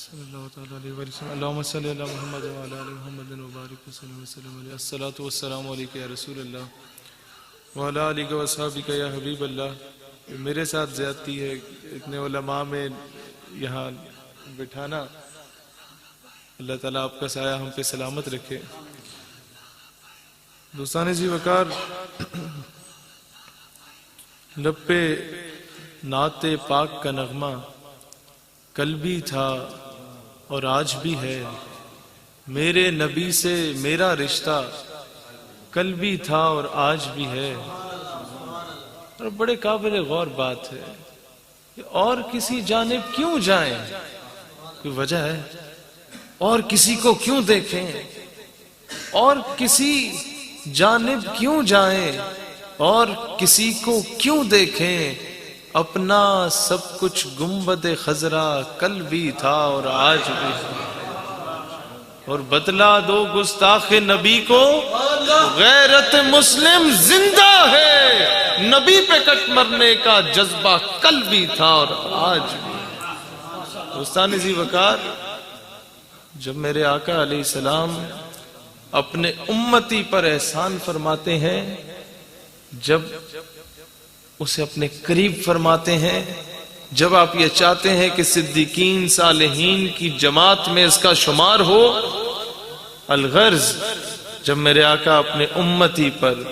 صلی اللہ تعالیٰ علیہ وسلم اللہم صلی اللہ محمد وعلی آل محمد وبارک وسلم علیہ الصلاۃ والسلام علیکہ یا رسول اللہ وعلی آلہ وصحبہ یا حبیب اللہ۔ میرے ساتھ زیادتی ہے اتنے علماء میں یہاں بٹھانا، اللہ تعالیٰ آپ کا سایہ ہم پہ سلامت رکھے۔ دوستان ذی وقار، لب پہ نعت پاک کا نغمہ کل بھی تھا اور آج بھی ہے، میرے نبی سے میرا رشتہ کل بھی تھا اور آج بھی ہے۔ اور بڑے قابل غور بات ہے کہ اور کسی جانب کیوں جائیں، کوئی وجہ ہے؟ اور کسی کو کیوں دیکھیں، اور کسی جانب کیوں جائیں، اور کسی کو کیوں دیکھیں؟ اپنا سب کچھ گنبد خضرا کل بھی تھا اور آج بھی ہے۔ اور بتلا دو گستاخ نبی کو غیرت مسلم زندہ ہے، نبی پہ کٹ مرنے کا جذبہ کل بھی تھا اور آج بھی۔ دوستان ذی وقار، جب میرے آقا علیہ السلام اپنے امتی پر احسان فرماتے ہیں، جب اسے اپنے قریب فرماتے ہیں، جب آپ یہ چاہتے ہیں کہ صدیقین صالحین کی جماعت میں اس کا شمار ہو، الغرض جب میرے آقا اپنے امتی پر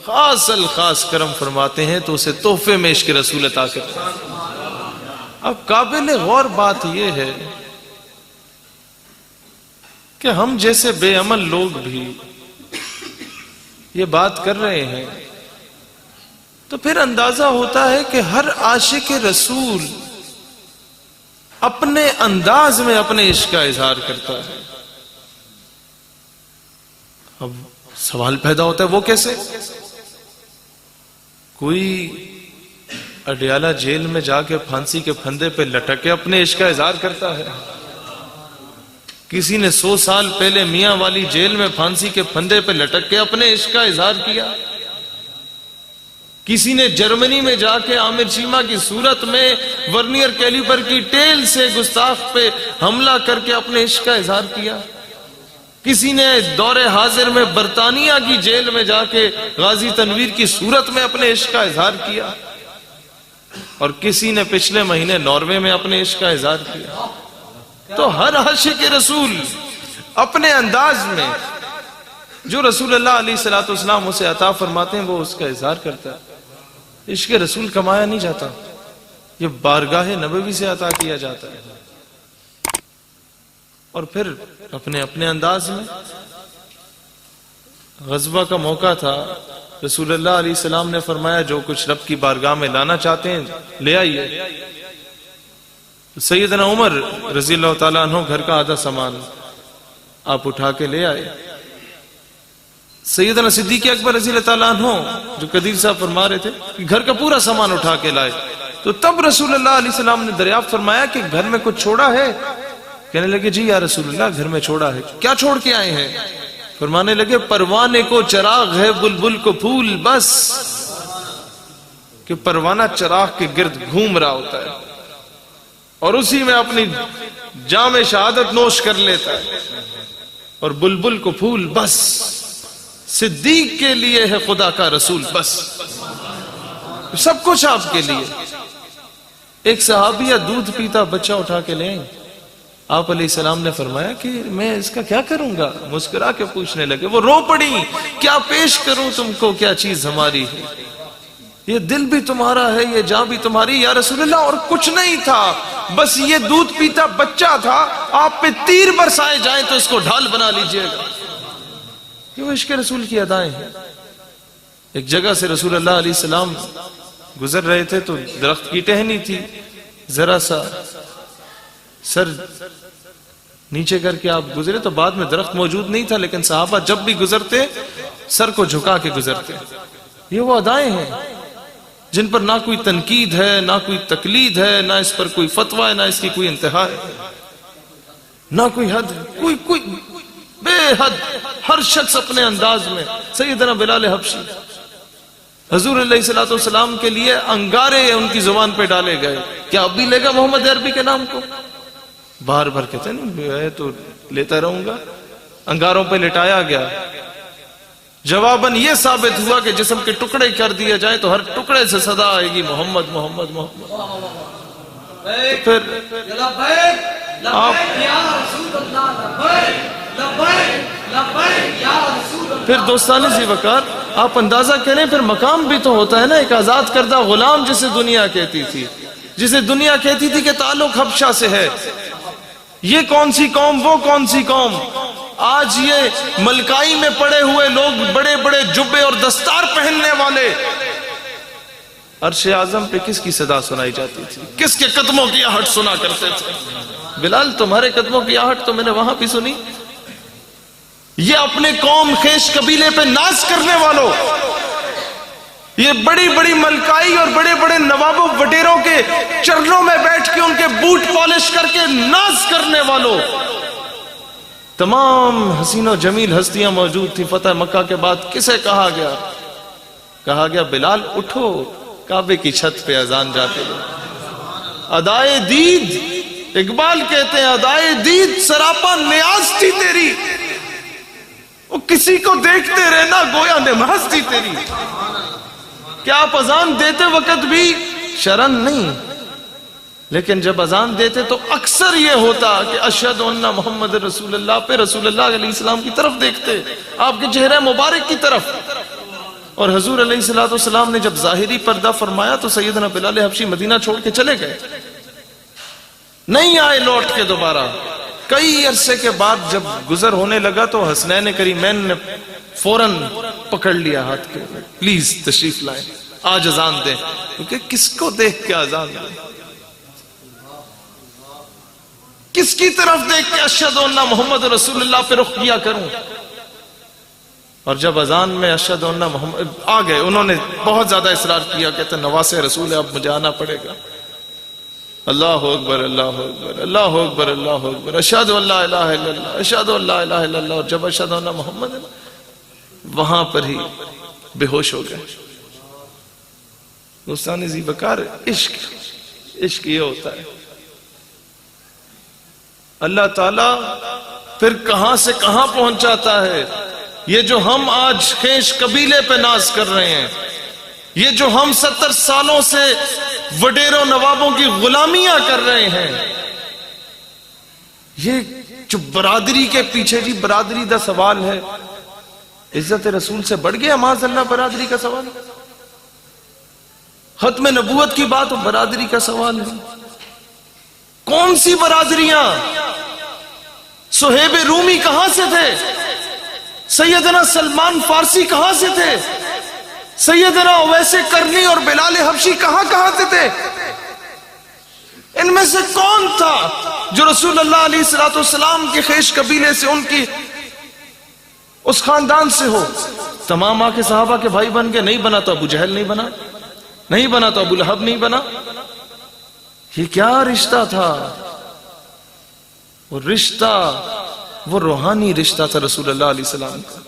خاص الخاص کرم فرماتے ہیں تو اسے تحفے میں عشق رسول عطا کرتے ہیں۔ اب قابل غور بات یہ ہے کہ ہم جیسے بے عمل لوگ بھی یہ بات کر رہے ہیں تو پھر اندازہ ہوتا ہے کہ ہر عاشق رسول اپنے انداز میں اپنے عشق کا اظہار کرتا ہے۔ اب سوال پیدا ہوتا ہے وہ کیسے؟ کوئی اڈیالہ جیل میں جا کے پھانسی کے پھندے پہ لٹک کے اپنے عشق کا اظہار کرتا ہے، کسی نے 100 سال پہلے میاں والی جیل میں پھانسی کے پھندے پہ لٹک کے اپنے عشق کا اظہار کیا، کسی نے جرمنی میں جا کے عامر چیمہ کی صورت میں ورنیئر کیلیپر کی ٹیل سے گستاخ پہ حملہ کر کے اپنے عشق کا اظہار کیا، کسی نے دور حاضر میں برطانیہ کی جیل میں جا کے غازی تنویر کی صورت میں اپنے عشق کا اظہار کیا، اور کسی نے پچھلے مہینے ناروے میں اپنے عشق کا اظہار کیا۔ تو ہر عاشق رسول اپنے انداز میں جو رسول اللہ علیہ الصلوۃ والسلام اسے عطا فرماتے ہیں وہ اس کا اظہار کرتا ہے۔ عشق رسول کمایا نہیں جاتا، یہ بارگاہ نبوی سے عطا کیا جاتا ہے۔ اور پھر اپنے اپنے انداز میں غزوہ کا موقع تھا، رسول اللہ علیہ السلام نے فرمایا جو کچھ رب کی بارگاہ میں لانا چاہتے ہیں لے آئیے۔ سیدنا عمر رضی اللہ تعالیٰ عنہ گھر کا آدھا سامان آپ اٹھا کے لے آئے۔ سیدنا صدیق اکبر رضی اللہ تعالیٰ عنہ جو قدیر صاحب فرما رہے تھے کہ گھر کا پورا سامان اٹھا کے لائے، تو تب رسول اللہ علیہ السلام نے دریافت فرمایا کہ گھر میں کچھ چھوڑا ہے؟ کہنے لگے جی یا رسول اللہ گھر میں چھوڑا ہے۔ کیا چھوڑ کے آئے ہیں؟ فرمانے لگے پروانے کو چراغ ہے بلبل کو پھول بس، کہ پروانہ چراغ کے گرد گھوم رہا ہوتا ہے اور اسی میں اپنی جام شہادت نوش کر لیتا ہے، اور بلبل کو پھول بس، صدیق کے لیے ہے خدا کا رسول بس، سب کچھ آپ کے لیے۔ ایک صحابیہ دودھ پیتا بچہ اٹھا کے لیں، آپ علیہ السلام نے فرمایا کہ میں اس کا کیا کروں گا؟ مسکرا کے پوچھنے لگے، وہ رو پڑی، کیا پیش کروں تم کو، کیا چیز ہماری ہے، یہ دل بھی تمہارا ہے، یہ جان بھی تمہاری۔ یا رسول اللہ اور کچھ نہیں تھا، بس یہ دودھ پیتا بچہ تھا، آپ پہ تیر برسائے جائیں تو اس کو ڈھال بنا لیجئے گا۔ یہ وہ عشق رسول کی ادائیں ہیں۔ ایک جگہ سے رسول اللہ علیہ السلام گزر رہے تھے تو درخت کی ٹہنی تھی، ذرا سا سر نیچے کر کے آپ گزرے تو بعد میں درخت موجود نہیں تھا، لیکن صحابہ جب بھی گزرتے سر کو جھکا کے گزرتے۔ یہ وہ ادائیں ہیں جن پر نہ کوئی تنقید ہے، نہ کوئی تقلید ہے، نہ اس پر کوئی فتویٰ ہے، نہ اس کی کوئی انتہا ہے، نہ کوئی حد ہے، کوئی بے حد، ہر شخص اپنے انداز میں۔ سیدنا بلال حبشی حضور علیہ الصلوۃ والسلام کے لیے انگارے ان کی زبان پہ ڈالے گئے، کیا اب بھی لے گا محمد عربی کے نام کو؟ بار بار کہتے ہیں نا ہے تو لیتا رہوں گا. انگاروں پہ لٹایا گیا. جواباً یہ ثابت ہوا کہ جسم کے ٹکڑے کر دیے جائیں تو ہر ٹکڑے سے صدا آئے گی محمد محمد محمد. پھر پھر دوستان ذی وقار آپ اندازہ کریں پھر مقام بھی تو ہوتا ہے نا. ایک آزاد کردہ غلام جسے دنیا کہتی تھی, جسے دنیا کہتی تھی کہ تعلق حبشہ سے ہے. یہ کون سی قوم, وہ کون سی قوم. آج یہ ملکائی میں پڑے ہوئے لوگ, بڑے بڑے جبے اور دستار پہننے والے, عرش اعظم پہ کس کی صدا سنائی جاتی تھی, کس کے قدموں کی آہٹ سنا کرتے تھے. بلال تمہارے قدموں کی آہٹ تو میں نے وہاں بھی سنی. یہ اپنے قوم خیش قبیلے پہ ناز کرنے والوں, یہ بڑی بڑی ملکائی اور بڑے بڑے نوابوں وڈیروں کے چرنوں میں بیٹھ کے ان کے بوٹ پالش کر کے ناز کرنے والوں, تمام حسین و جمیل ہستیاں موجود تھی. فتح مکہ کے بعد کسے کہا گیا؟ کہا گیا بلال اٹھو, کعبے کی چھت پہ اذان جاتے دو. ادائے دید, اقبال کہتے ہیں ادائے دید سراپا نیاز تھی تیری, وہ کسی کو دیکھتے رہنا گویا نماز تھی تیری. کیا آپ اذان دیتے وقت بھی شرن نہیں, لیکن جب اذان دیتے تو اکثر یہ ہوتا کہ اشہد ان محمد رسول اللہ پہ رسول اللہ علیہ السلام کی طرف دیکھتے, آپ کے چہرے مبارک کی طرف. اور حضور علیہ السلام نے جب ظاہری پردہ فرمایا تو سیدنا بلال حبشی مدینہ چھوڑ کے چلے گئے, نہیں آئے لوٹ کے دوبارہ. کئی عرصے کے بعد جب گزر ہونے لگا تو حسنین کریمین نے فوراً پکڑ لیا ہاتھ کے, پلیز تشریف لائیں, آج اذان دیں. کیونکہ کس کو دیکھ کے اذان دیں, کس کی طرف دیکھ کے اشہد ان محمد رسول اللہ پہ رخ کیا کروں. اور جب اذان میں اشہد ان محمد آ گئے, انہوں نے بہت زیادہ اصرار کیا, کہتے نواسے رسول ہے اب مجھے آنا پڑے گا. اللہ اکبر اللہ اکبر اللہ اکبر اللہ اکبر اشہد ان لا الہ الا اللہ اشہد ان لا الہ الا اللہ. اور جب اشہد ان محمد ہے وہاں پر ہی بے ہوش ہو گئے. دوستان ذی وقار عشق یہ ہوتا ہے. اللہ تعالیٰ پھر کہاں سے کہاں پہنچاتا ہے. یہ جو ہم آج خیش قبیلے پہ ناز کر رہے ہیں, یہ جو ہم 70 سالوں سے وڈیروں نوابوں کی غلامیاں کر رہے ہیں, یہ جو برادری کے پیچھے, جی برادری دا سوال ہے, عزت رسول سے بڑھ گیا معاذ اللہ برادری کا سوال. ختم نبوت کی بات برادری کا سوال ہے. کون سی برادریاں؟ صہیب رومی کہاں سے تھے؟ سیدنا سلمان فارسی کہاں سے تھے؟ سیدنا اویس کرنی اور بلال حبشی کہاں سے تھے؟ ان میں سے کون تھا جو رسول اللہ علیہ السلام کے خیش قبیلے سے, ان کی اس خاندان سے ہو؟ تمام آ کے صحابہ کے بھائی بن کے نہیں بنا تو ابو جہل نہیں بنا, نہیں بنا تو ابو لہب نہیں بنا. یہ کیا رشتہ تھا؟ وہ رشتہ, وہ روحانی رشتہ تھا رسول اللہ علیہ السلام کا.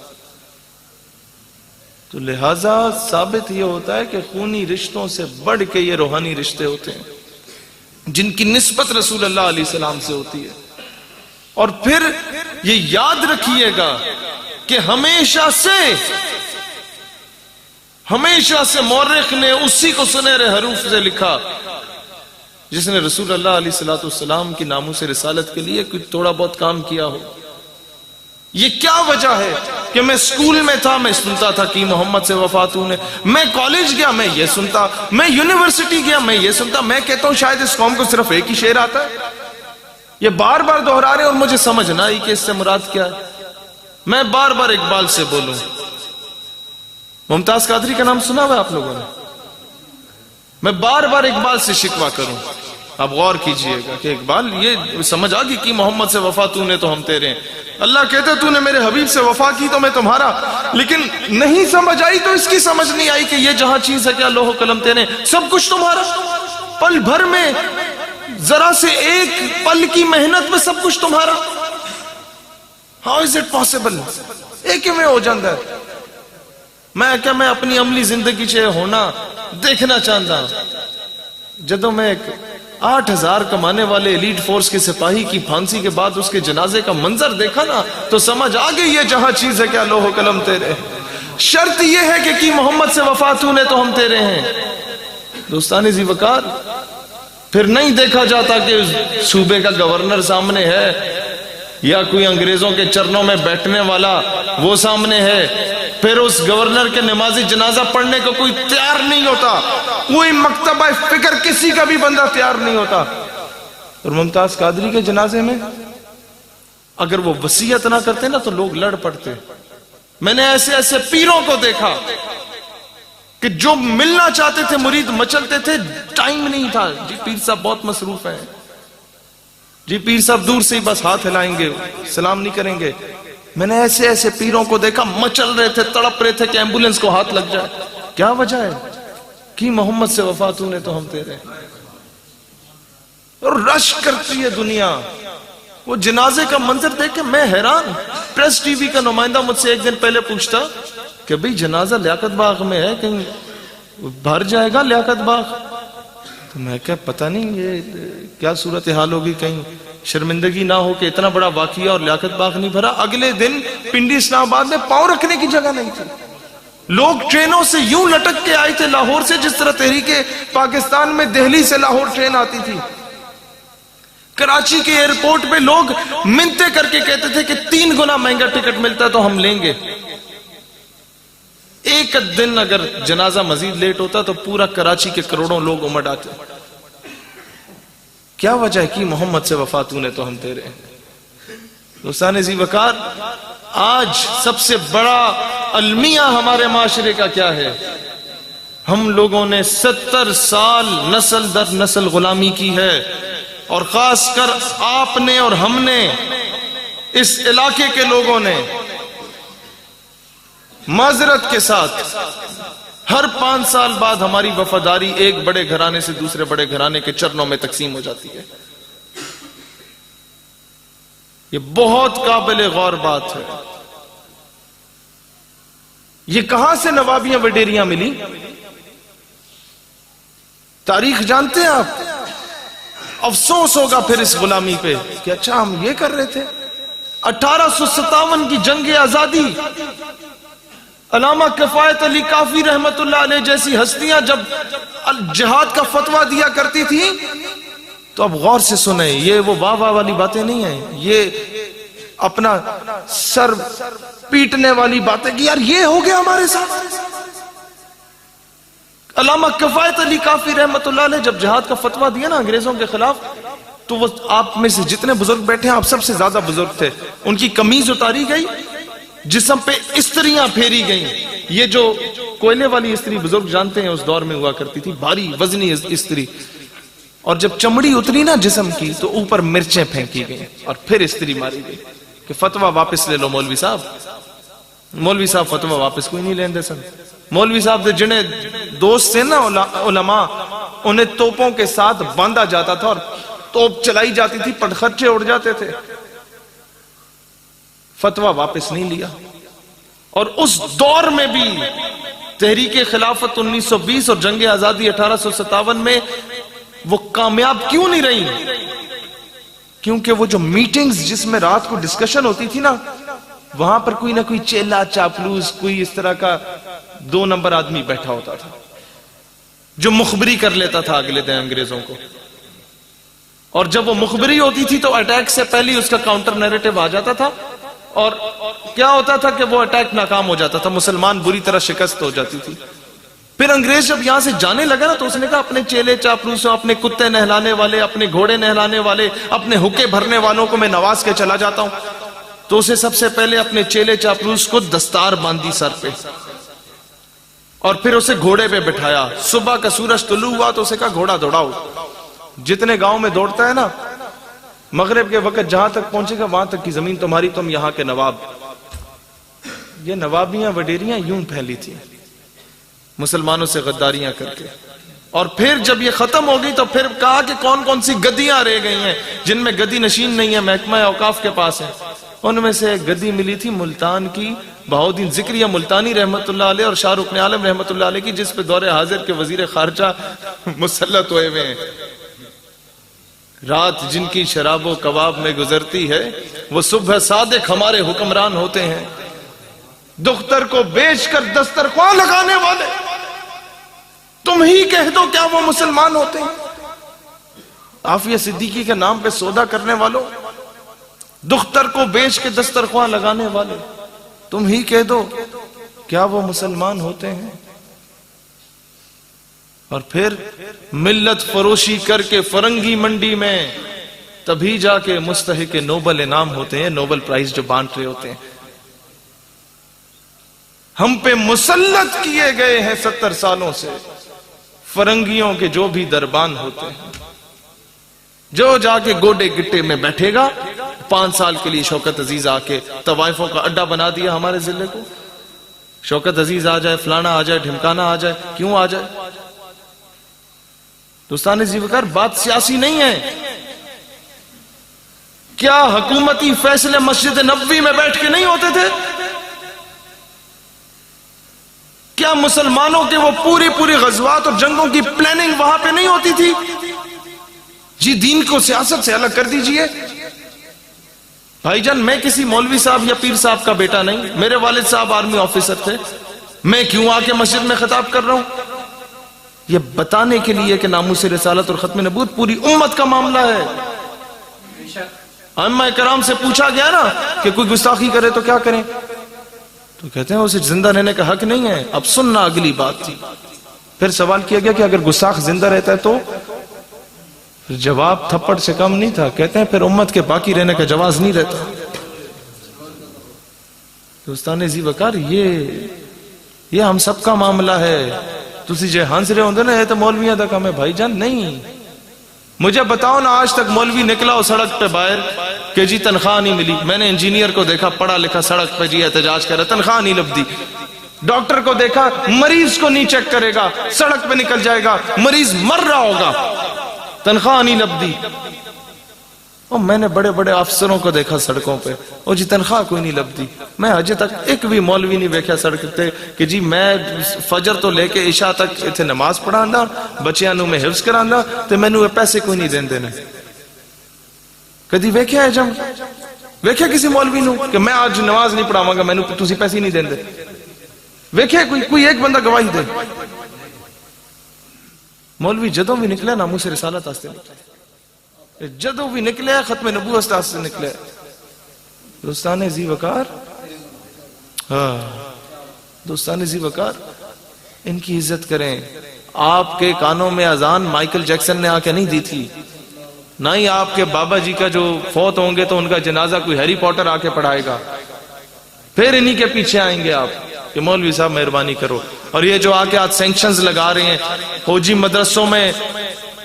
تو لہذا ثابت یہ ہوتا ہے کہ خونی رشتوں سے بڑھ کے یہ روحانی رشتے ہوتے ہیں جن کی نسبت رسول اللہ علیہ السلام سے ہوتی ہے. اور پھر یہ یاد رکھیے گا کہ ہمیشہ سے مورخ نے اسی کو سنہرے حروف سے لکھا جس نے رسول اللہ علیہ السلام کی ناموس رسالت کے لیے کچھ تھوڑا بہت کام کیا ہو. یہ کیا وجہ ہے کہ میں اسکول میں تھا, میں سنتا تھا کہ محمد سے وفات ہونے, میں کالج گیا میں یہ سنتا, میں یونیورسٹی گیا میں یہ سنتا. میں کہتا ہوں شاید اس قوم کو صرف ایک ہی شعر آتا ہے, یہ بار بار دہرا رہے ہیں اور مجھے سمجھ نہ آئی کہ اس سے مراد کیا ہے. میں بار بار اقبال سے بولوں, ممتاز قادری کا نام سنا ہوا ہے آپ لوگوں نے؟ میں بار بار اقبال سے شکوہ کروں. آپ غور کیجئے گا کہ اقبال یہ سمجھ آ گئی کہ محمد سے وفا تو نے تو ہم تیرے ہیں. اللہ کہتے تو نے میرے حبیب سے وفا کی تو میں تمہارا, لیکن نہیں سمجھ آئی تو اس کی سمجھ نہیں آئی کہ یہ جہاں چیز ہے کیا لوح و قلم تیرے, سب کچھ تمہارا. پل بھر میں ذرا سے ایک پل کی محنت میں سب کچھ تمہارا. How is it possible? ایک ہی میں ہو جاندہ ہے. میں اپنی عملی زندگی چے ہونا دیکھنا چاہتا. جدوں میں ایک 8,000 کمانے والے ایلیٹ فورس کے سپاہی کی پھانسی کے بعد اس کے جنازے کا منظر دیکھا نا تو سمجھ آ گئی یہ جہاں چیز ہے کیا لوح و قلم تیرے، شرط یہ ہے کہ کی محمد سے وفا تو نے تو ہم تیرے ہیں۔ دوستان ذی وقار، پھر نہیں دیکھا جاتا کہ صوبے کا گورنر سامنے ہے یا کوئی انگریزوں کے چرنوں میں بیٹھنے والا وہ سامنے ہے، پھر اس گورنر کے نمازی جنازہ پڑھنے کو کوئی تیار نہیں ہوتا، کوئی مکتبہ فکر کسی کا بھی بندہ تیار نہیں ہوتا۔ اور ممتاز قادری کے جنازے میں اگر وہ وصیت نہ کرتے نا تو لوگ لڑ پڑتے۔ میں نے ایسے ایسے پیروں کو دیکھا کہ جو ملنا چاہتے تھے مرید مچلتے تھے، ٹائم نہیں تھا، جی پیر صاحب بہت مصروف ہیں، جی پیر صاحب دور سے ہی بس ہاتھ ہلائیں گے، سلام نہیں کریں گے۔ میں نے ایسے ایسے پیروں کو دیکھا مچل رہے تھے، تڑپ رہے تھے کہ ایمبولنس کو ہاتھ لگ جائے۔ کیا وجہ ہے؟ کہ محمد سے وفا تو نے تو ہم تیرے۔ اور رش کرتی ہے دنیا۔ وہ جنازے کا منظر دیکھ کے میں حیران۔ پریس ٹی وی کا نمائندہ مجھ سے ایک دن پہلے پوچھتا کہ بھئی جنازہ لیاقت باغ میں ہے، کہیں بھر جائے گا لیاقت باغ؟ تو میں کہا پتہ نہیں یہ کیا صورتحال ہوگی، کہیں شرمندگی نہ ہو کہ اتنا بڑا واقعہ اور لیاقت باغ نہیں بھرا۔ اگلے دن پنڈی اسلام آباد میں پاؤں رکھنے کی جگہ نہیں تھی، لوگ ٹرینوں سے یوں لٹک کے آئے تھے لاہور سے، جس طرح تحریک پاکستان میں دہلی سے لاہور ٹرین آتی تھی۔ کراچی کے ایئرپورٹ پہ لوگ منتیں کر کے کہتے تھے کہ 3 گنا مہنگا ٹکٹ ملتا ہے تو ہم لیں گے۔ ایک دن اگر جنازہ مزید لیٹ ہوتا تو پورا کراچی کے کروڑوں لوگ امڑ آتے۔ کیا وجہ ہے کہ محمد سے وفا تو نے تو ہم تیرے ہیں۔ دوستان ذی وقار، آج سب سے بڑا المیہ ہمارے معاشرے کا کیا ہے؟ ہم لوگوں نے 70 سال نسل در نسل غلامی کی ہے، اور خاص کر آپ نے اور ہم نے، اس علاقے کے لوگوں نے معذرت کے ساتھ ہر 5 سال بعد ہماری وفاداری ایک بڑے گھرانے سے دوسرے بڑے گھرانے کے چرنوں میں تقسیم ہو جاتی ہے۔ یہ بہت قابل غور بات ہے۔ یہ کہاں سے نوابیاں وڈیریاں ملی؟ تاریخ جانتے ہیں آپ؟ افسوس ہوگا پھر اس غلامی پہ کہ اچھا ہم یہ کر رہے تھے۔ 1857 کی جنگ آزادی، علامہ کفایت علی کافی رحمت اللہ علیہ جیسی ہستیاں جب جہاد کا فتویٰ دیا کرتی تھی تو اب غور سے سنیں، یہ وہ واہ واہ والی باتیں نہیں ہیں، یہ اپنا سر پیٹنے والی باتیں کہ یار یہ ہو گیا ہمارے ساتھ۔ علامہ کفایت علی کافی رحمت اللہ علیہ جب جہاد کا فتویٰ دیا نا انگریزوں کے خلاف، تو وہ آپ میں سے جتنے بزرگ بیٹھے ہیں آپ سب سے زیادہ بزرگ تھے۔ ان کی قمیض اتاری گئی، جسم پہ استریاں پھیری گئیں۔ یہ جو کوئلے والی استری بزرگ جانتے ہیں اس دور میں ہوا کرتی تھی، بھاری وزنی استری، اور جب چمڑی اتری نا جسم کی تو اوپر مرچیں پھینکی گئیں اور پھر استری ماری گئی کہ فتویٰ واپس لے لو مولوی صاحب۔ مولوی صاحب فتویٰ واپس کوئی نہیں لین دے سن۔ مولوی صاحب دے جنہیں دوست تھے نا علماء، انہیں توپوں کے ساتھ باندھا جاتا تھا اور توپ چلائی جاتی تھی، پٹخرچے اڑ جاتے تھے، فتویٰ واپس نہیں لیا۔ اور اس دور میں بھی تحریک خلافت 1920 اور جنگ آزادی 1857 میں وہ کامیاب کیوں نہیں رہی؟ کیونکہ وہ جو میٹنگز جس میں رات کو ڈسکشن ہوتی تھی نا، وہاں پر کوئی نہ کوئی چیلا چاپلوس، کوئی اس طرح کا 2 نمبر آدمی بیٹھا ہوتا تھا جو مخبری کر لیتا تھا اگلے دن انگریزوں کو، اور جب وہ مخبری ہوتی تھی تو اٹیک سے پہلے اس کا کاؤنٹر نیریٹو آ جاتا تھا، اور کیا ہوتا تھا کہ وہ اٹیک ناکام ہو جاتا تھا، مسلمان بری طرح شکست ہو جاتی تھی۔ پھر انگریز جب یہاں سے جانے لگا نا تو اس نے کہا اپنے چیلے چاپلوسوں، اپنے کتے نہلانے والے، اپنے گھوڑے نہلانے والے، اپنے حکے بھرنے والوں کو میں نواز کے چلا جاتا ہوں۔ تو اسے سب سے پہلے اپنے چیلے چاپلوس کو دستار باندھی سر پہ، اور پھر اسے گھوڑے پہ بٹھایا۔ صبح کا سورج طلوع ہوا تو اسے کہا گھوڑا دوڑاؤ۔ جتنے گاؤں میں دوڑتا ہے نا، مغرب کے وقت جہاں تک پہنچے گا وہاں تک کی زمین تمہاری، تم یہاں کے نواب۔ یہ نوابیاں وڈیریاں یوں پھیلی تھی مسلمانوں سے غداریاں کر کے۔ اور پھر جب یہ ختم ہو گئی تو پھر کہا کہ کون کون سی گدیاں رہ گئی ہیں جن میں گدی نشین نہیں ہے، محکمہ اوقاف کے پاس ہے۔ ان میں سے ایک گدی ملی تھی ملتان کی، بہاؤدین ذکریہ ملتانی رحمت اللہ علیہ اور شاہ رخ عالم رحمت اللہ علیہ کی، جس پہ دور حاضر کے وزیر خارجہ مسلط ہوئے ہوئے ہیں۔ رات جن کی شراب و کباب میں گزرتی ہے وہ صبح صادق ہمارے حکمران ہوتے ہیں. دختر کو بیچ کر دسترخوان لگانے والے تم ہی کہہ دو کیا وہ مسلمان ہوتے ہیں؟ عافیہ صدیقی کے نام پہ سودا کرنے والوں، دختر کو بیچ کے دسترخوان لگانے والے تم ہی کہہ دو کیا وہ مسلمان ہوتے ہیں؟ اور پھر ملت فروشی کر کے فرنگی منڈی میں تبھی جا کے مستحق نوبل انعام ہوتے ہیں، نوبل پرائز جو بانٹ رہے ہوتے ہیں. ہم پہ مسلط کیے گئے ہیں 70 سالوں سے فرنگیوں کے جو بھی دربان ہوتے ہیں. جو جا کے گوڈے گٹے میں بیٹھے گا، 5 سال کے لیے شوکت عزیز آ کے طوائفوں کا اڈا بنا دیا ہمارے ضلع کو. شوکت عزیز آ جائے، فلانا آ جائے، ڈھمکانا آ جائے، کیوں آ جائے؟ دوستان عزیز وقار، بات سیاسی نہیں ہے. کیا حکومتی فیصلے مسجد نبوی میں بیٹھ کے نہیں ہوتے تھے؟ کیا مسلمانوں کے وہ پوری غزوات اور جنگوں کی پلاننگ وہاں پہ نہیں ہوتی تھی؟ جی دین کو سیاست سے الگ کر دیجئے. بھائی جان، میں کسی مولوی صاحب یا پیر صاحب کا بیٹا نہیں. میرے والد صاحب آرمی آفیسر تھے. میں کیوں آ کے مسجد میں خطاب کر رہا ہوں؟ یہ بتانے کے لیے کہ ناموس رسالت اور ختم نبوت پوری امت کا معاملہ ہے. ائمہ کرام سے پوچھا گیا نا کہ کوئی گستاخی کرے تو کیا کریں، تو کہتے ہیں اسے زندہ رہنے کا حق نہیں ہے. اب سننا اگلی بات تھی. پھر سوال کیا گیا کہ اگر گستاخ زندہ رہتا ہے تو؟ جواب تھپڑ سے کم نہیں تھا. کہتے ہیں پھر امت کے باقی رہنے کا جواز نہیں رہتا. دوستان عزیز وقار، یہ ہم سب کا معاملہ ہے. تسی جے ہنس رہے ہوندے نا یہ تو مولویاں دا کام ہے. بھائی جان نہیں. مجھے بتاؤ نا آج تک مولوی نکلا ہو سڑک پہ باہر کہ جی تنخواہ نہیں ملی. میں نے انجینئر کو دیکھا پڑھا لکھا سڑک پہ جی احتجاج کر رہا، تنخواہ نہیں لبدی. ڈاکٹر کو دیکھا مریض کو نہیں چیک کرے گا، سڑک پہ نکل جائے گا، مریض مر رہا ہوگا، تنخواہ نہیں لبدی. اور میں نے بڑے بڑے افسروں کو دیکھا سڑکوں پہ، او جی تنخواہ کوئی نہیں لبدی. میں اجے تک ایک بھی مولوی نہیں دیکھا سڑک تے کہ جی میں فجر تو لے کے عشاء تک اتنے نماز پڑھانا، بچیاں نو میں حفظ کرانا تے مینوں پیسے کوئی نہیں دین دینے. کدی ویکھیا ہے جم؟ ویکھیا کسی مولوی نو کہ میں آج نماز نہیں پڑھاواں گا مینوں تسی پیسے نہیں دین دے؟ ویکھیا کوئی ایک بندہ گواہی دے؟ مولوی جدوں بھی نکلے ناموس رسالت واسطے نکلے، جدو بھی نکلے ختم نبوت سے نکلے. دوستان عزیز وقار، دوستان عزیز وقار، ان کی عزت کریں. آپ کے کانوں میں اذان مائیکل جیکسن نے آ کے نہیں دی تھی، نہ ہی آپ کے بابا جی کا جو فوت ہوں گے تو ان کا جنازہ کوئی ہیری پوٹر آ کے پڑھائے گا. پھر انہی کے پیچھے آئیں گے آپ کہ مولوی صاحب مہربانی کرو. اور یہ جو آ کے آج سینکشنز لگا رہے ہیں، فوجی مدرسوں میں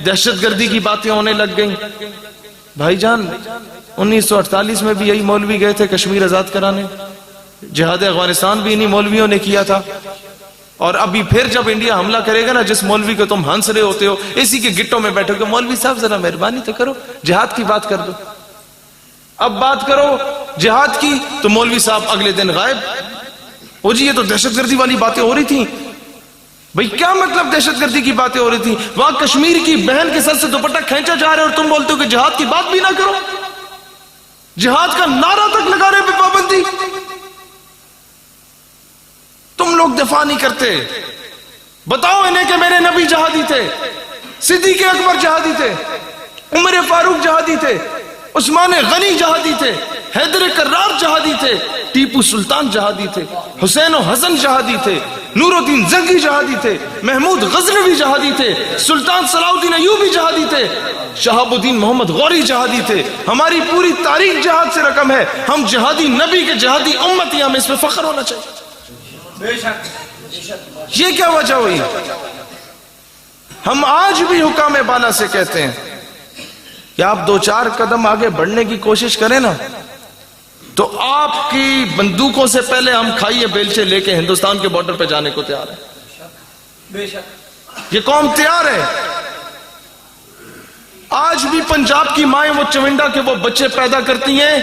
دہشت گردی کی باتیں ہونے لگ گئیں. بھائی جان 1948 میں بھی یہی مولوی گئے تھے کشمیر آزاد کرانے. جہاد افغانستان بھی انہی مولویوں نے کیا تھا. اور ابھی پھر جب انڈیا حملہ کرے گا نا، جس مولوی کو تم ہنس رہے ہوتے ہو اسی کے گٹوں میں بیٹھو گے، مولوی صاحب ذرا مہربانی تو کرو، جہاد کی بات کر دو. اب بات کرو جہاد کی تو مولوی صاحب اگلے دن غائب. او جی یہ تو دہشت گردی والی باتیں ہو رہی تھیں. بھئی کیا مطلب دہشت گردی کی باتیں ہو رہی تھی؟ وہاں کشمیر کی بہن کے سر سے دوپٹہ کھینچا جا رہا ہے اور تم بولتے ہو کہ جہاد کی بات بھی نہ کرو. جہاد کا نعرہ تک لگا رہے پہ پابندی. تم لوگ دفاع نہیں کرتے. بتاؤ انہیں کہ میرے نبی جہادی تھے، صدیق اکبر جہادی تھے، عمر فاروق جہادی تھے، عثمان غنی جہادی تھے، حیدر کرار جہادی تھے، ٹیپو سلطان جہادی تھے، حسین و حسن جہادی تھے، نور الدین زنگی جہادی تھے، محمود غزنوی جہادی تھے، سلطان صلاح الدین ایوبی جہادی تھے، شہاب الدین محمد غوری جہادی تھے. ہماری پوری تاریخ جہاد سے رقم ہے. ہم جہادی نبی کے جہادی امتی، ہمیں اس پہ فخر ہونا چاہیے. یہ کیا وجہ ہوئی؟ ہم آج بھی حکام بالا سے کہتے ہیں کہ آپ 2-4 قدم آگے بڑھنے کی کوشش کریں نا، تو آپ کی بندوقوں سے پہلے ہم کھائیے بیلچے لے کے ہندوستان کے بارڈر پہ جانے کو تیار ہیں. یہ قوم تیار ہے. آج بھی پنجاب کی مائیں وہ چونڈا کے وہ بچے پیدا کرتی ہیں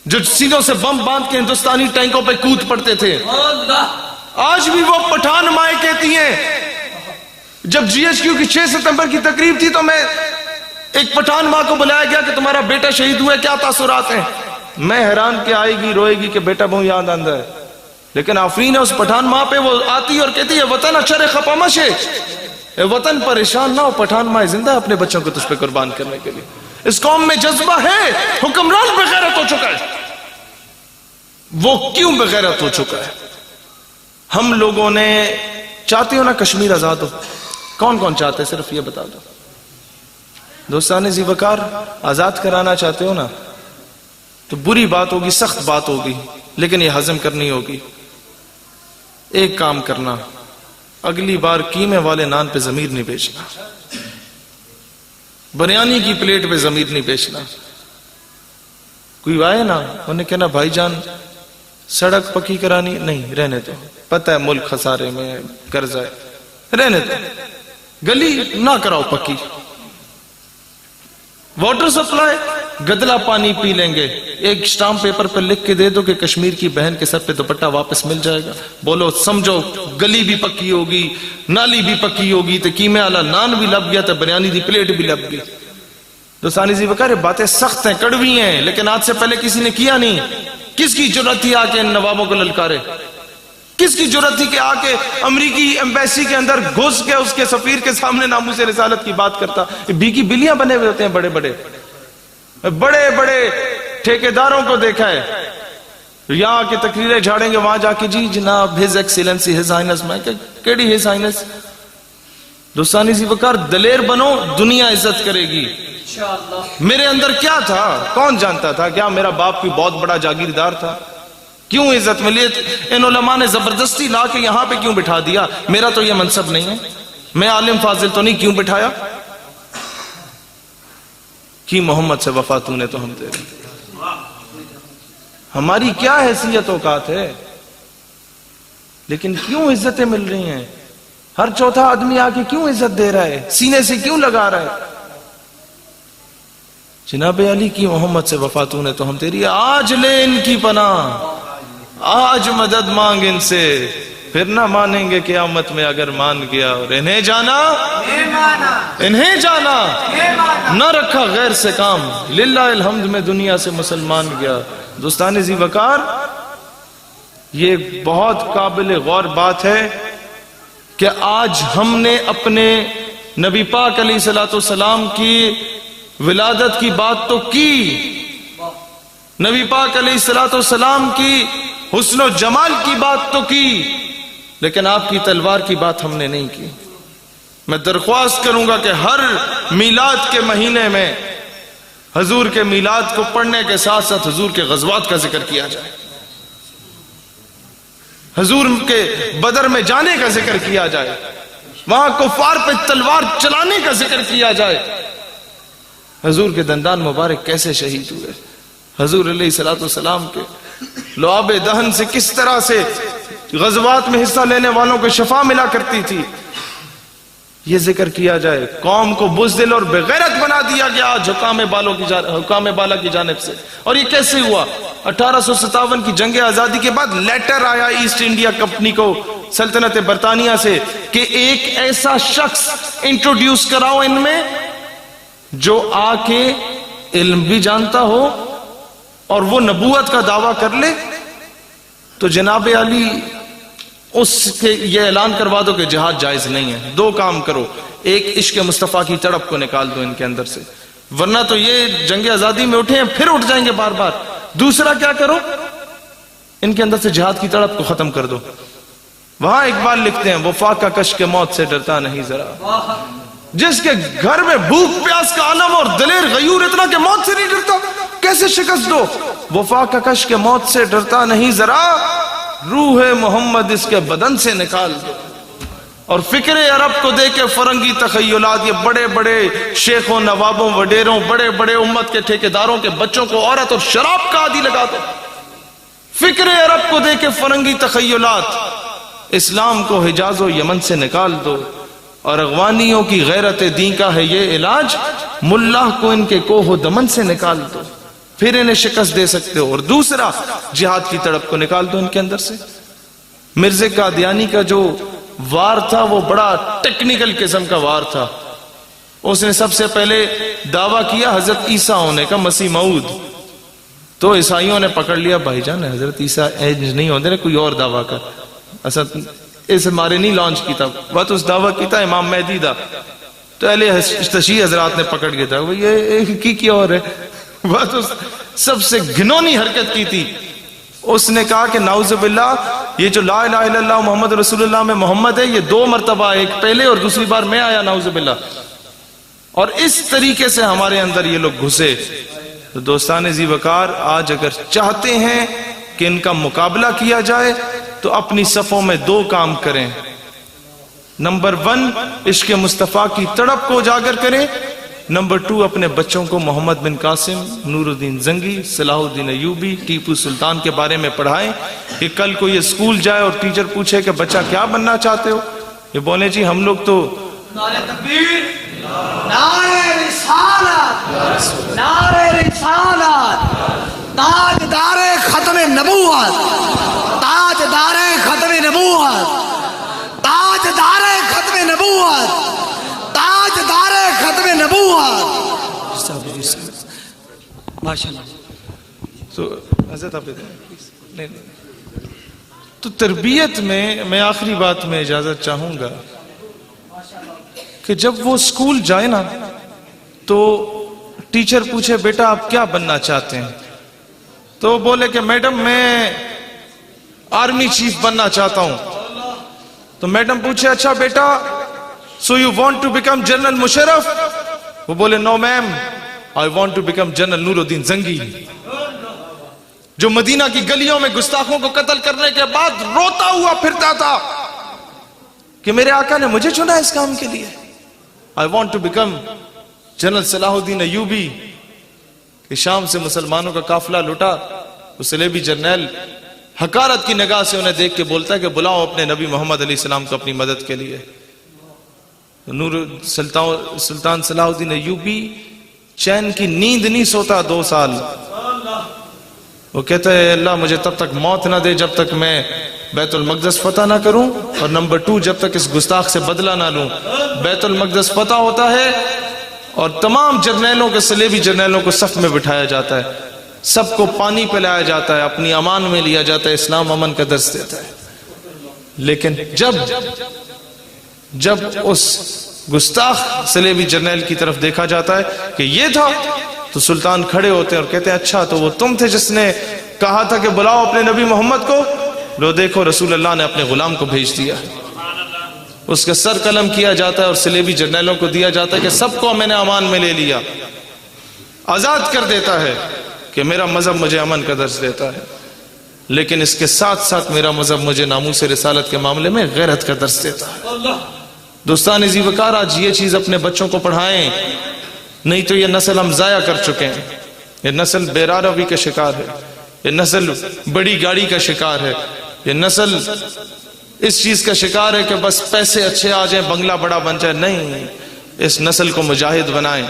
جو سینوں سے بم باندھ کے ہندوستانی ٹینکوں پہ کود پڑتے تھے. آج بھی وہ پٹھان مائیں کہتی ہیں. جب GHQ کی 6 ستمبر کی تقریب تھی تو میں ایک پٹھان ماں کو بلایا گیا کہ تمہارا بیٹا شہید ہوا ہے، کیا تاثرات ہیں؟ میں حیران کہ آئے گی روئے گی کہ بیٹا بہت یاد آندہ ہے، لیکن آفرین ہے اس پٹھان ماں پہ، وہ آتی اور کہتی ہے وطن اچھر خپامش ہے، اے وطن پریشان نہ ہو، پٹھان ماں زندہ ہے اپنے بچوں کو تجھ پہ قربان کرنے کے لیے۔ اس قوم میں جذبہ ہے، حکمران بغیرت ہو چکا ہے، وہ کیوں بغیرت ہو چکا ہے؟ ہم لوگوں نے، چاہتے ہو نا کشمیر آزاد ہو؟ کون کون چاہتے؟ صرف یہ بتا دو۔ دوستان ذی وقار، آزاد کرانا چاہتے ہو نا تو بری بات ہوگی، سخت بات ہوگی، لیکن یہ ہضم کرنی ہوگی۔ ایک کام کرنا، اگلی بار قیمے والے نان پہ ضمیر نہیں بیچنا، بریانی کی پلیٹ پہ ضمیر نہیں بیچنا۔ کوئی آئے نا، انہیں کہنا بھائی جان سڑک پکی کرانی، نہیں رہنے دو، پتہ ہے ملک خسارے میں قرض ہے، رہنے دو، گلی نہ کراؤ پکی، واٹر سپلائی گدلا پانی پی لیں گے، ایک سٹامپ پیپر پر لکھ کے دے دو کہ کشمیر کی بہن کے سر پہ دوپٹہ واپس مل جائے گا، بولو سمجھو گلی بھی پکی ہوگی، نالی بھی پکی ہوگی، تو قیمے والا نان بھی لب گیا، تو بریانی دی پلیٹ بھی لب گئی۔ دوستانی ذی وقار، باتیں سخت ہیں، کڑوی ہیں، لیکن آج سے پہلے کسی نے کیا نہیں۔ کس کی جرأت تھی آ کے ان نوابوں کو للکارے؟ کس کی جرأت تھی کہ آ کے امریکی ایمبیسی کے اندر گھس کے اس کے سفیر کے سامنے ناموس رسالت کی بات کرتا؟ بھیگی بلیاں بنے ہوئے ہوتے ہیں، بڑے بڑے بڑے بڑے ٹھیکیداروں کو دیکھا ہے، یہاں کے تقریریں جھاڑیں گے، وہاں جا کے جی جناب ہز ایکسیلنسی ہز ہائنس، میں کیڑی ہز ہائنس؟ دوستانی ذی وقار، دلیر بنو، دنیا عزت کرے گی۔ میرے اندر کیا تھا کون جانتا تھا؟ کیا میرا باپ کوئی بہت بڑا جاگیردار تھا؟ کیوں عزت ملی؟ ان علماء نے زبردستی لا کے یہاں پہ کیوں بٹھا دیا؟ میرا تو یہ منصب نہیں ہے، میں عالم فاضل تو نہیں، کیوں بٹھایا؟ کی محمد سے وفا تو نے تو ہم تیرے، ہماری کیا حیثیت اوقات ہے، لیکن کیوں عزتیں مل رہی ہیں؟ ہر چوتھا آدمی آ کے کیوں عزت دے رہا ہے، سینے سے کیوں لگا رہا ہے؟ جناب علی کی محمد سے وفا تو نے تو ہم تیری، آج لے ان کی پناہ، آج مدد مانگ ان سے، پھر نہ مانیں گے قیامت میں اگر مان گیا، اور انہیں جانا انہیں جانا نہ رکھا غیر سے کام، للہ الحمد میں دنیا سے مسلمان گیا۔ دوستان ذی وقار، یہ بہت قابل غور بات ہے کہ آج ہم نے اپنے نبی پاک علیہ الصلوۃ والسلام کی ولادت کی بات تو کی، نبی پاک علیہ الصلوۃ والسلام کی حسن و جمال کی بات تو کی، لیکن آپ کی تلوار کی بات ہم نے نہیں کی۔ میں درخواست کروں گا کہ ہر میلاد کے مہینے میں حضور کے میلاد کو پڑھنے کے ساتھ ساتھ حضور کے غزوات کا ذکر کیا جائے، حضور کے بدر میں جانے کا ذکر کیا جائے، وہاں کفار پہ تلوار چلانے کا ذکر کیا جائے، حضور کے دندان مبارک کیسے شہید ہوئے، حضور علیہ الصلوۃ والسلام کے لعاب دہن سے کس طرح سے غزوات میں حصہ لینے والوں کو شفا ملا کرتی تھی، یہ ذکر کیا جائے۔ قوم کو بزدل اور بغیرت بنا دیا گیا حکام بالا کی جانب سے، اور یہ کیسے ہوا؟ 1857 کی جنگ آزادی کے بعد لیٹر آیا ایسٹ انڈیا کمپنی کو سلطنت برطانیہ سے کہ ایک ایسا شخص انٹروڈیوس کراؤ ان میں جو آ کے علم بھی جانتا ہو اور وہ نبوت کا دعویٰ کر لے۔ تو جناب علی اس کے یہ اعلان کروا دو کہ جہاد جائز نہیں ہے، دو کام کرو، ایک عشق مصطفیٰ کی تڑپ کو نکال دو ان کے اندر سے، ورنہ تو یہ جنگ آزادی میں اٹھے ہیں پھر اٹھ جائیں گے بار بار۔ دوسرا کیا کرو، ان کے اندر سے جہاد کی تڑپ کو ختم کر دو۔ وہاں اقبال لکھتے ہیں وفا کا کش کے موت سے ڈرتا نہیں ذرا، جس کے گھر میں بھوک پیاس کا عالم اور دلیر غیور اتنا کہ موت سے نہیں ڈرتا، کیسے شکست دو؟ وفا کا کش کے موت سے ڈرتا نہیں ذرا، روح محمد اس کے بدن سے نکال دو۔ اور فکر عرب کو دے کے فرنگی تخیلات، یہ بڑے بڑے شیخوں نوابوں وڈیروں بڑے بڑے امت کے ٹھیکیداروں کے بچوں کو عورت اور شراب کا عادی لگا دو۔ فکر عرب کو دے کے فرنگی تخیلات، اسلام کو حجاز و یمن سے نکال دو، اور اغوانیوں کی غیرت دین کا ہے یہ علاج، ملا کو ان کے کوہ و دمن سے نکال دو، پھر انہیں شکست دے سکتے ہو۔ اور دوسرا جہاد کی تڑپ کو نکال دو ان کے اندر سے۔ مرزا قادیانی کا جو وار تھا وہ بڑا ٹیکنیکل قسم کا وار تھا، اس نے سب سے پہلے دعویٰ کیا حضرت عیسیٰ ہونے کا، مسیح موعود. تو عیسائیوں نے پکڑ لیا، بھائی جان حضرت عیسیٰ نہیں ہوتے نا، کوئی اور دعویٰ کر. اصل اس ہمارے نہیں لانچ کیتا، بات اس دعویٰ کیتا امام مہدی دا. تو اہل تشیع حضرات نے پکڑ کے تھا، یہ کی اور ہے. بات اس سب سے گھنونی حرکت کی تھی. اس نے کہا کہ نعوذ باللہ یہ جو لا الہ الا اللہ محمد رسول اللہ میں محمد ہے، یہ 2 مرتبہ، ایک پہلے اور دوسری بار میں آیا، نعوذ باللہ. اور اس طریقے سے ہمارے اندر یہ لوگ گھسے. تو دوستان ذی وقار، آج اگر چاہتے ہیں کہ ان کا مقابلہ کیا جائے تو اپنی صفوں میں 2 کام کریں. نمبر 1 عشق مصطفیٰ کی تڑپ کو اجاگر کریں. نمبر 2 اپنے بچوں کو محمد بن قاسم، نور الدین زنگی، صلاح الدین ایوبی، ٹیپو سلطان کے بارے میں پڑھائیں کہ کل کو یہ اسکول جائے اور ٹیچر پوچھے کہ بچہ کیا بننا چاہتے ہو، یہ بولے جی ہم لوگ تو نعرہ تکبیر، نعرہ رسالت، نعرہ رسالت، تاجدار ختم نبوت، تاجدار ختم نبوت، تاجدار ختم نبوت، تاجدار ختم نبوت. ماشاءاللہ. تو حضرت آپ تو تربیت میں آخری بات میں اجازت چاہوں گا کہ جب وہ اسکول جائے نا تو ٹیچر پوچھے بیٹا آپ کیا بننا چاہتے ہیں، تو بولے کہ میڈم میں آرمی چیف بننا چاہتا ہوں. تو میڈم پوچھے اچھا بیٹا so you want to become general Musharraf, وہ بولے no ma'am I want to become general Nooruddin Zangi, جو مدینہ کی گلیوں میں گستاخوں کو قتل کرنے کے بعد روتا ہوا پھرتا تھا کہ میرے آقا نے مجھے چنا اس کام کے لیے. I want to become general صلاح الدین ایوبی، کہ شام سے مسلمانوں کا قافلہ لٹا، وہ صلیبی جرنیل حقارت کی نگاہ سے انہیں دیکھ کے بولتا ہے کہ بلاؤ اپنے نبی محمد علیہ السلام کو اپنی مدد کے لیے. نور سلطان صلاح الدین ایوبی چین کی نیند نہیں سوتا 2 سال. وہ کہتا ہے اللہ مجھے تب تک موت نہ دے جب تک میں بیت المقدس فتح نہ کروں، اور نمبر 2 جب تک اس گستاخ سے بدلہ نہ لوں. بیت المقدس فتح ہوتا ہے اور تمام جرنیلوں کے، صلیبی جرنیلوں کو صف میں بٹھایا جاتا ہے، سب کو پانی پلایا جاتا ہے، اپنی امان میں لیا جاتا ہے، اسلام امن کا درس دیتا ہے. لیکن جب اس گستاخ صلیبی جرنیل کی طرف دیکھا جاتا ہے کہ یہ تھا، تو سلطان کھڑے ہوتے ہیں اور کہتے ہیں اچھا تو وہ تم تھے جس نے کہا تھا کہ بلاؤ اپنے نبی محمد کو، لو دیکھو رسول اللہ نے اپنے غلام کو بھیج دیا. اس کا سر قلم کیا جاتا ہے اور صلیبی جرنیلوں کو دیا جاتا ہے کہ سب کو میں نے امان میں لے لیا، آزاد کر دیتا ہے کہ میرا مذہب مجھے امن کا درس دیتا ہے، لیکن اس کے ساتھ ساتھ میرا مذہب مجھے ناموس رسالت کے معاملے میں غیرت کا درس دیتا ہے. دوستان ذی وقار، آج یہ چیز اپنے بچوں کو پڑھائیں، نہیں تو یہ نسل ہم ضائع کر چکے ہیں. یہ نسل بے روی کا شکار ہے، یہ نسل بڑی گاڑی کا شکار ہے، یہ نسل اس چیز کا شکار ہے کہ بس پیسے اچھے آ جائیں، بنگلہ بڑا بن جائے. نہیں، اس نسل کو مجاہد بنائیں.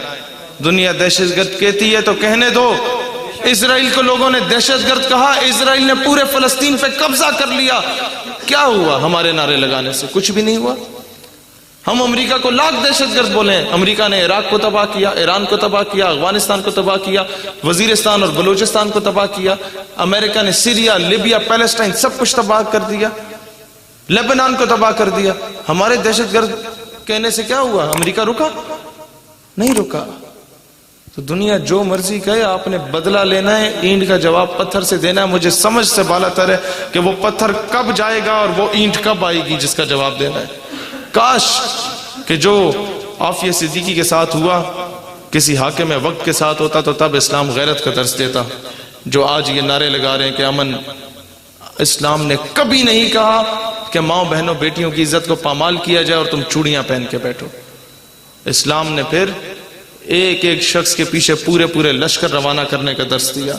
دنیا دہشت گرد کہتی ہے تو کہنے دو. اسرائیل کو لوگوں نے دہشت گرد کہا، اسرائیل نے پورے فلسطین پہ قبضہ کر لیا. کیا ہوا ہمارے نعرے لگانے سے؟ کچھ بھی نہیں ہوا. ہم امریکہ کو لاکھ دہشت گرد بولیں، امریکہ نے عراق کو تباہ کیا، ایران کو تباہ کیا، افغانستان کو تباہ کیا، وزیرستان اور بلوچستان کو تباہ کیا. امریکہ نے سیریا، لیبیا، پیلسٹائن سب کچھ تباہ کر دیا، لیبنان کو تباہ کر دیا. ہمارے دہشت گرد کہنے سے کیا ہوا؟ امریکہ رکا؟ نہیں رکا. تو دنیا جو مرضی کہے، آپ نے بدلہ لینا ہے، اینٹ کا جواب پتھر سے دینا ہے. مجھے سمجھ سے بالا تر ہے کہ وہ پتھر کب جائے گا اور وہ اینٹ کب آئے گی جس کا جواب دینا ہے. کاش کہ جو عافیہ صدیقی کے ساتھ ہوا کسی حاکم وقت کے ساتھ ہوتا تو تب اسلام غیرت کا درس دیتا. جو آج یہ نعرے لگا رہے ہیں کہ امن، اسلام نے کبھی نہیں کہا کہ ماں بہنوں بیٹیوں کی عزت کو پامال کیا جائے اور تم چوڑیاں پہن کے بیٹھو. اسلام نے پھر ایک ایک شخص کے پیچھے پورے لشکر روانہ کرنے کا درس دیا.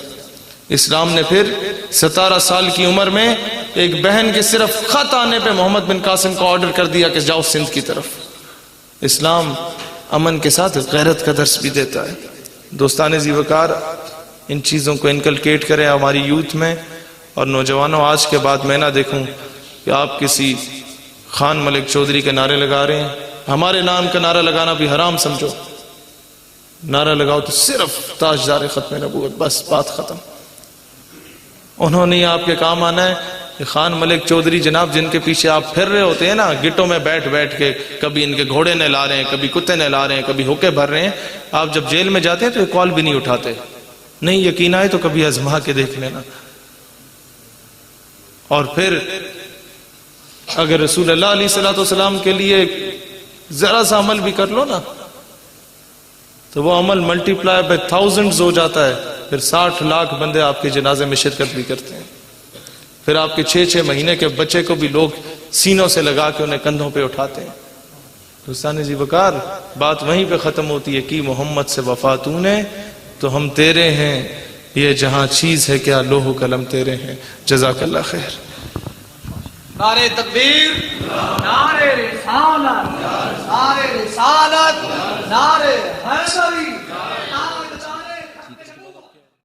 اسلام نے پھر 17 سال کی عمر میں ایک بہن کے صرف خط آنے پہ محمد بن قاسم کو آرڈر کر دیا کہ جاؤ سندھ کی طرف. اسلام امن کے ساتھ غیرت کا درس بھی دیتا ہے. دوستان ذی وقار، ان چیزوں کو انکلکیٹ کریں ہماری یوتھ میں. اور نوجوانوں، آج کے بعد میں نہ دیکھوں کہ آپ کسی خان ملک چودھری کے نعرے لگا رہے ہیں، ہمارے نام کا نعرہ لگانا بھی حرام سمجھو، نعرہ لگاؤ تو صرف تاجدار ختم نبوت، بس بات ختم۔ انہوں نے آپ کے کام آنا ہے کہ خان ملک چودھری جناب جن کے پیچھے آپ پھر رہے ہوتے ہیں نا گٹوں میں بیٹھ بیٹھ کے، کبھی ان کے گھوڑے نہلا رہے ہیں، کبھی کتے نہلا رہے ہیں، کبھی ہوکے بھر رہے ہیں، آپ جب جیل میں جاتے ہیں تو یہ کال بھی نہیں اٹھاتے۔ نہیں یقین آئے تو کبھی آزما کے دیکھ لینا۔ اور پھر اگر رسول اللہ علیہ الصلوۃ والسلام کے لیے ذرا سا عمل بھی کر لو نا تو وہ عمل ملٹی پلائی بائی تھاؤزنڈز ہو جاتا ہے، پھر 60 لاکھ بندے آپ کے جنازے میں شرکت بھی کرتے ہیں، پھر آپ کے 6 مہینے کے بچے کو بھی لوگ سینوں سے لگا کے انہیں کندھوں پہ اٹھاتے ہیں۔ دوستان جی وقار، بات وہیں پہ ختم ہوتی ہے کہ محمد سے وفا تو نے تو ہم تیرے ہیں، یہ جہاں چیز ہے کیا لوح و قلم تیرے ہیں۔ جزاک اللہ خیر۔ نعرہ تکبیر، نعرہ رسالت۔